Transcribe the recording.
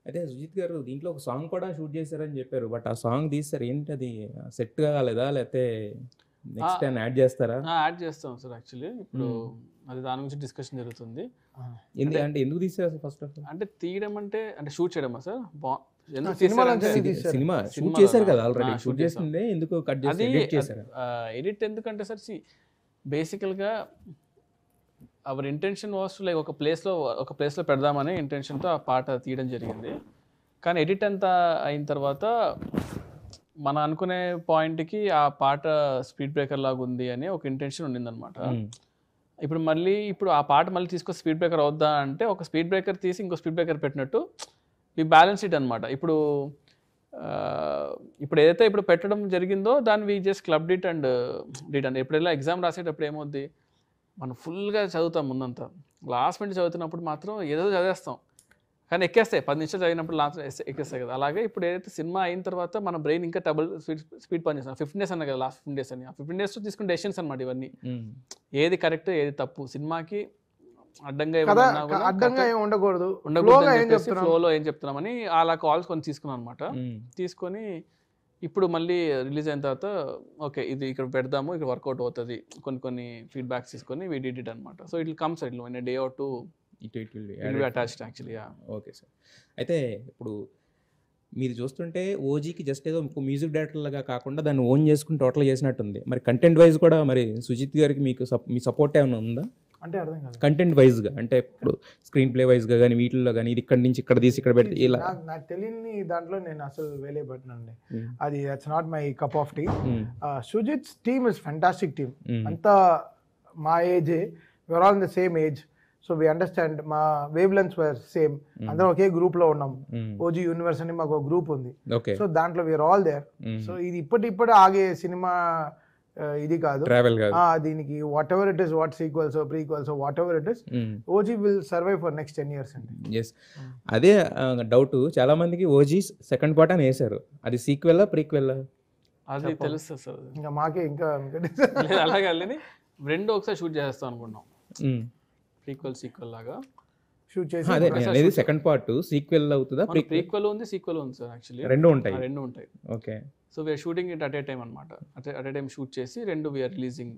అయితే సుజిత్ గారు దీంట్లో ఒక సాంగ్ కూడా షూట్ చేశారని చెప్పారు. బట్ ఆ సాంగ్ తీశారు. ఏంటది సెట్ కాలేదా? లేతే ఆ! నెక్స్ట్ టైమ్ యాడ్ చేస్తారా? యాడ్ చేస్తాం సార్ యాక్చువల్లీ. ఇప్పుడు హ్మ్. అది దాని గురించి డిస్కషన్ జరుగుతుంది. అంటే ఎందుకు తీశారు అసలు ఫస్ట్ ఆఫ్ ఆల్? అంటే తీయడం అంటే షూట్ చేయడమా సార్? ఎందుకు సినిమాలోంచి తీశారంటే తీశారు. సినిమా షూట్ సినిమాలోనా? చేశారు కదా ఆల్రెడీ. షూట్ షూట్ చేసాం. చేసిందే ఎందుకు కట్ చేసి అది ఎడిట్ చేశారు? ఎడిట్ ఎందుకంటే సార్ బేసికల్‌గా అవర్ ఇంటెన్షన్ వాస్ లైక్ ఒక ప్లేస్‌లో పెడదామనే ఇంటెన్షన్‌తో ఆ పాట తీయడం జరిగింది. కానీ ఎడిట్ అంతా అయిన తర్వాత మనం అనుకునే పాయింట్‌కి ఆ పాట స్పీడ్ బ్రేకర్ లాగా ఉంది అని ఒక ఇంటెన్షన్ ఉండిందనమాట. ఇప్పుడు ఆ పాట మళ్ళీ తీసుకొని స్పీడ్ బ్రేకర్ అవుద్దా అంటే ఒక స్పీడ్ బ్రేకర్ తీసి ఇంకో స్పీడ్ బ్రేకర్ పెట్టినట్టు వి బ్యాలెన్స్ ఇట్ అనమాట. ఇప్పుడు ఏదైతే ఇప్పుడు పెట్టడం జరిగిందో దాన్ని we just clubbed it and did and ఎప్పుడైనా ఎగ్జామ్ రాసేటప్పుడు ఏమవుద్ది, మనం ఫుల్గా చదువుతాం ముందంతా, లాస్ట్ మినిట్ చదువుతున్నప్పుడు మాత్రం ఏదో చదివేస్తాం కానీ ఎక్కేస్తాయి. 10 నిమిషాలు చదివినప్పుడు లాస్ట్ ఎక్కేస్తాయి కదా. అలాగే ఇప్పుడు ఏదైతే సినిమా అయిన తర్వాత మన బ్రెయిన్ ఇంకా డబుల్ స్పీడ్ పనిచేస్తాం. 15 డేస్ అన్నా కదా, లాస్ట్ 15 డేస్ అని. ఆ 15 డేస్లో తీసుకున్న డెసిషన్స్ అనమాట ఇవన్నీ. ఏది కరెక్ట్ ఏది తప్పు, సినిమాకి అడ్డంగా ఏమి ఉండకూడదు, ఫ్లోలో ఏం చెప్తున్నామని అలా కాల్స్ కొన్ని తీసుకున్నాం అనమాట. తీసుకొని ఇప్పుడు మళ్ళీ రిలీజ్ అయిన తర్వాత ఓకే ఇది ఇక్కడ పెడదాము, ఇక్కడ వర్కౌట్ అవుతుంది, కొన్ని ఫీడ్బ్యాక్స్ తీసుకొని వి డిడ్ ఇట్ అనమాట. So it will comes it in day or two it will be attached actually. Okay sir. అయితే ఇప్పుడు మీరు చూస్తుంటే ఓజీకి జస్ట్ ఏదో మ్యూజిక్ డైరెక్టర్ లాగా కాకుండా దాన్ని ఓన్ చేసుకుని టోటల్ చేసినట్టుంది. మరి కంటెంట్ వైజ్ కూడా మరి సుజిత్ గారికి మీ సపోర్ట్ ఏమైనా ఉందా? అంటే అర్థం కాదు. కంటెంట్ వైజ్గా అంటే ఇప్పుడు స్క్రీన్ ప్లే వైజ్గా కానీ వీటిల్లో కానీ ఇది ఇక్కడ నుంచి ఇక్కడ తీసి ఇక్కడ పెడితే ఇలా నాకు తెలియని దాంట్లో నేను అసలు వేలే పెట్టనండి. అది that's not my cup of tea. Sujeeth team is fantastic team. అంతా మా ఏజే, we are all in the same age. So we understand, మా వేవ్ లెన్స్ వర్ సేమ్, అందరం ఒకే గ్రూప్ లో ఉన్నాం. ఓజీ యూనివర్స్ అని మాకు ఒక గ్రూప్ ఉంది. సో దాంట్లో వీఆర్ ఆల్ దేర్. సో ఇది ఇప్పటి ఆగే సినిమా ఇది కాదు, ట్రావెల్ కాదు. దీనికి what ever it is, what sequels prequels what ever it is, OG will survive for next 10 years అండి. ఎస్, అదే డౌట్ చాలా మందికి. ఓజీ సెకండ్ పార్ట్ అని వేశారు, అది సీక్వెల్ ప్రీక్వెల్ అది తెలుస్తుంది సార్. ఇంకా మాకే ఇంకా అలాగే వెళ్ళని రెండు ఒకసారి షూట్ చేస్తాం అనుకున్నాం, సీక్వెల్ లాగా షూట్ చేసి. అదే అనేది సెకండ్ పార్ట్ సీక్వెల్ అవుతుందా? ప్రీక్వెల్ ఉంది, సీక్వెల్ ఉంది సార్. యాక్చువల్లీ రెండు ఉంటాయి. Okay. So we are shooting it at a time అనమాట. అట్ ఏ టైమ్ షూట్ చేసి రెండు వీఆర్ రిలీజింగ్.